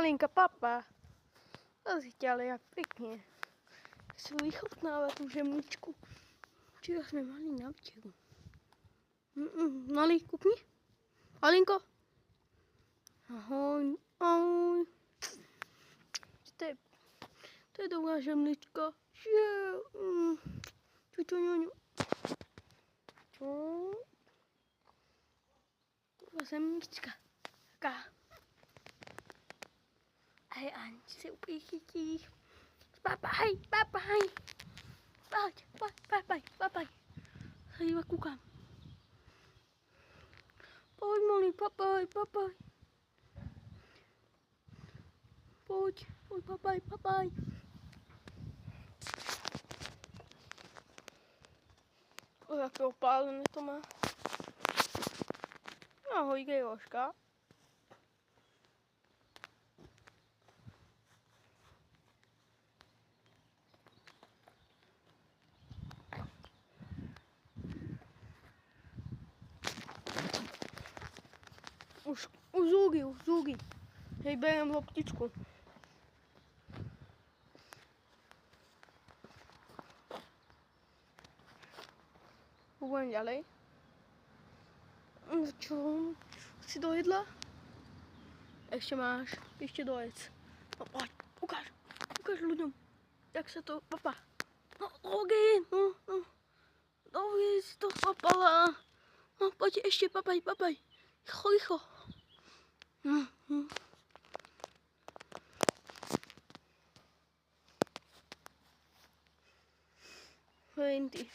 Malinka papa. To si chtěla jak pěkně. Si vychutnávat tu žemličku. Včera jsme mali na večeru. Mali, kupni. Malinko. Ahoj, ahoj. To je dobrá žemlička. Čučuňuňu. Dobrá žemlička. Taká. Hej, Anič se úplně chytí. Papaj, papaj. Pojď, papaj. Se dívat koukám. Pojď, malý, papaj. Pojď, papaj. O, jaké opálené to má. Ahoj, Gejoška. Už zúgy. Hej, berem loptičku. Půjdem ďalej. Čo? Si dojedla? Ještě máš. Ještě dojedz. No pojď, ukáž ľuďom, jak se to papá. No, Logi, no. Logi si to papala. No, pojď ještě, papaj. Rychlo. Ty.